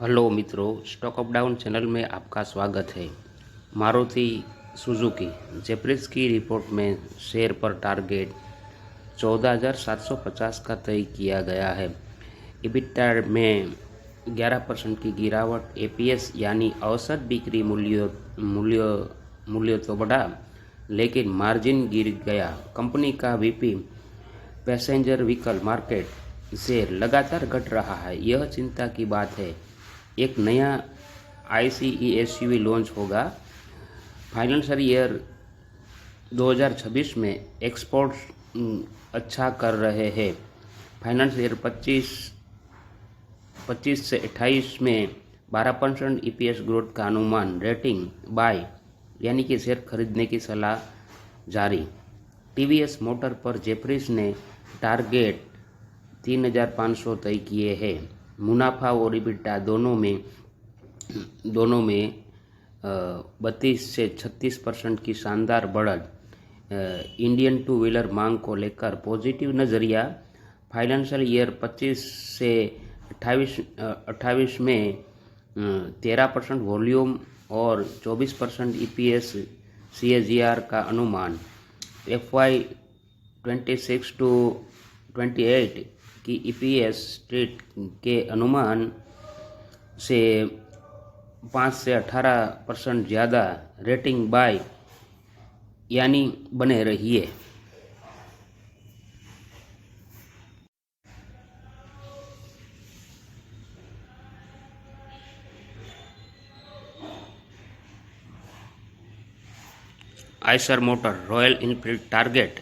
Hello मित्रों, stock up down channel में आपका स्वागत है। मारुति सुजुकी जेप्रिस की रिपोर्ट में शेयर पर टारगेट 14,750 का तय किया गया है। इबिटा में 11% की गिरावट। एपीएस यानी औसत बिक्री मूल्य तो बढ़ा, लेकिन मार्जिन गिर गया। कंपनी का VP passenger vehicle market share लगातार घट रहा है। यह चिंता की बात है। एक नया आईसीई एसयूवी लॉन्च होगा। फाइनेंशियल ईयर 2026 में एक्सपोर्ट्स अच्छा कर रहे हैं। फाइनेंशियल ईयर 25 से 28 में 12% ईपीएस ग्रोथ का अनुमान। रेटिंग बाय यानी कि शेयर खरीदने की सलाह जारी। टीवीएस मोटर पर जेप्रिस ने टारगेट 3,500 तय किए हैं। मुनाफा और इबिटा दोनों में 32 से 36% की शानदार बढ़त। इंडियन टू व्हीलर मांग को लेकर पॉजिटिव नज़रिया। फाइनेंशियल ईयर 25 से 28 में 13% वॉल्यूम और 24% ईपीएस सीएजीआर का अनुमान। FY 26 टू 28 की ईपीएस स्ट्रीट के अनुमान से 5 से 18% ज़्यादा। रेटिंग बाय यानी बने रहिए। Eicher motor royal Enfield target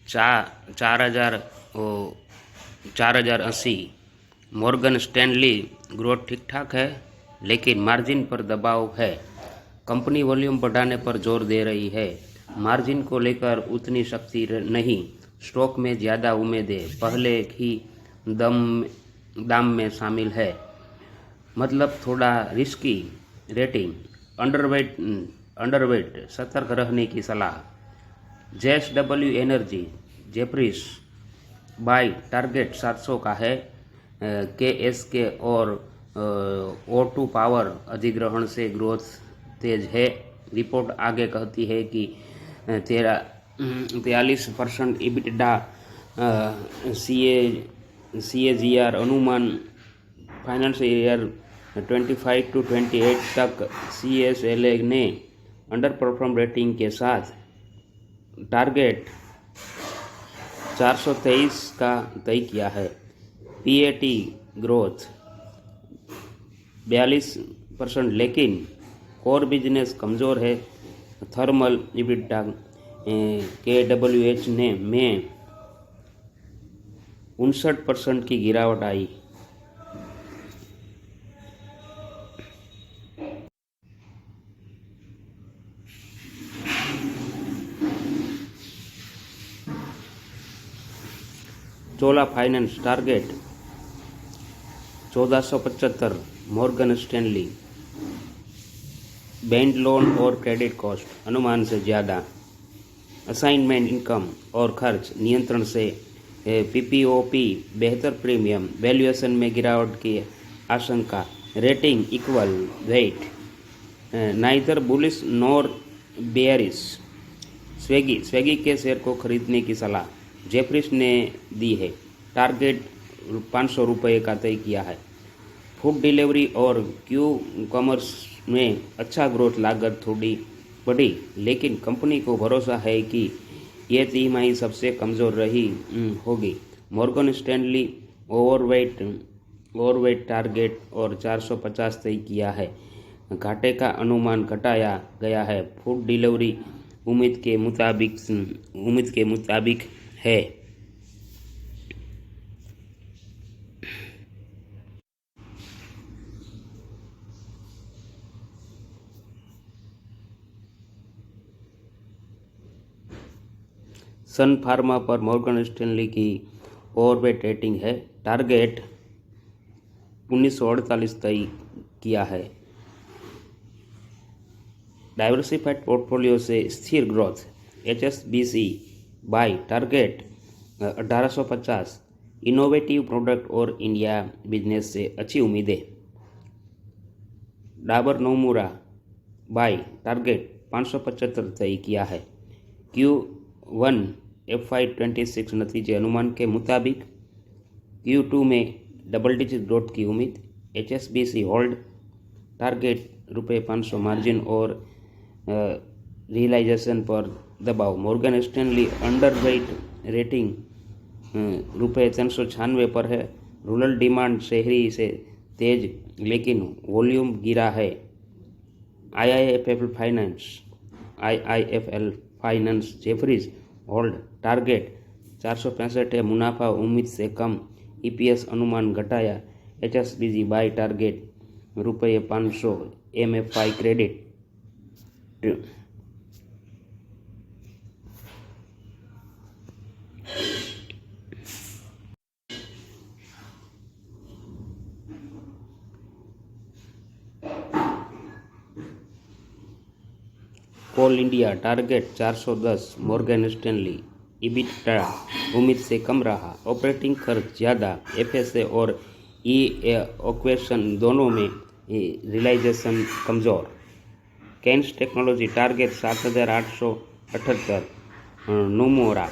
4,080। Morgan Stanley growth ठीक ठाक है, लेकिन मार्जिन पर दबाव है। कंपनी वॉल्यूम बढ़ाने पर जोर दे रही है। मार्जिन को लेकर उतनी शक्ति नहीं। स्टॉक में ज़्यादा उम्मीदें पहले ही दाम में शामिल है, मतलब थोड़ा रिस्की। रेटिंग अंडरवेट सतर्क रहने की सलाह। जेएसडब्ल्यू एनर्जी जेप्रिस बाय टारगेट 700 का है। केएसके और O2 पावर अधिग्रहण से ग्रोथ तेज है। रिपोर्ट आगे कहती है कि 43% इबिटा सीएजीआर अनुमान। फाइनेंशियल ईयर 25 टू 28 तक सीएसएलए ने अंडर परफॉर्म रेटिंग के साथ टारगेट 423 का तय किया है। पीएटी ग्रोथ 42%, लेकिन कोर बिजनेस कमज़ोर है। थर्मल इबिटा केडब्ल्यूएच ने में 59% की गिरावट आई। Chola finance target 1475। Morgan Stanley bank loan और क्रेडिट कॉस्ट अनुमान से ज़्यादा। असाइनमेंट इनकम और खर्च नियंत्रण से पीपीओपी बेहतर। प्रीमियम वैल्यूएशन में गिरावट की आशंका। Rating equal weight neither bullish nor bearish. Swiggy के शेयर को खरीदने की सलाह जेप्रिस ने दी है। टारगेट 500 रुपये का तय किया है। फूड डिलीवरी और क्यू कॉमर्स में अच्छा ग्रोथ। लागत थोड़ी बढ़ी, लेकिन कंपनी को भरोसा है कि ये तिमाही सबसे कमज़ोर रही होगी। मॉर्गन स्टैनली ओवरवेट टारगेट और 450 तय किया है। घाटे का अनुमान घटाया गया है। फूड डिलीवरी उम्मीद के मुताबिक है। सन फार्मा पर मॉर्गन स्टैनली की ओवरवेट रेटिंग है। टारगेट 1948 तय किया है। डाइवर्सिफाइड पोर्टफोलियो से स्थिर growth. HSBC buy target 1850। Innovative product और इंडिया बिजनेस से अच्छी उम्मीदें। डाबर नोमुरा बाय टारगेट 575 तय किया है। Q1 FY26 नतीजे अनुमान के मुताबिक Q2 में डबल डिजिट ग्रोथ की उम्मीद। HSBC होल्ड टारगेट ₹500 मार्जिन और रियलाइजेशन पर दबाव। मॉर्गन स्टैनली अंडरवेट रेटिंग ₹396 पर है। रूरल डिमांड शहरी से तेज लेकिन वॉल्यूम गिरा है। IIFL finance Jefferies hold target 465 है। मुनाफा उम्मीद से कम। EPS अनुमान घटाया। HSBC buy target ₹500। MFI credit Coal India target 410। Morgan Stanley EBITDA उम्मीद से कम रहा। ऑपरेटिंग खर्च ज़्यादा। FSA और इक्वेशन दोनों में रियलाइजेशन कमज़ोर। Cans technology target 7,878। नोमोरा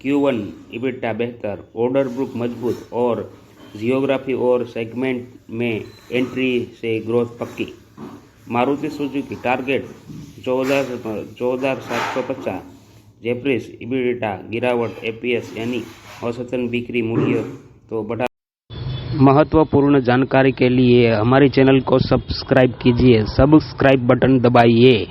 Q1 EBITDA बेहतर। ऑर्डर बुक मजबूत और जियोग्राफी और सेगमेंट में एंट्री से ग्रोथ पक्की। Maruti Suzuki target 14,750। Jefferies EBITDA गिरावट। APS यानी औसतन बिक्री मूल्य तो बढ़ा। महत्वपूर्ण जानकारी के लिए हमारे चैनल को सब्सक्राइब कीजिए। सब्सक्राइब बटन दबाइए।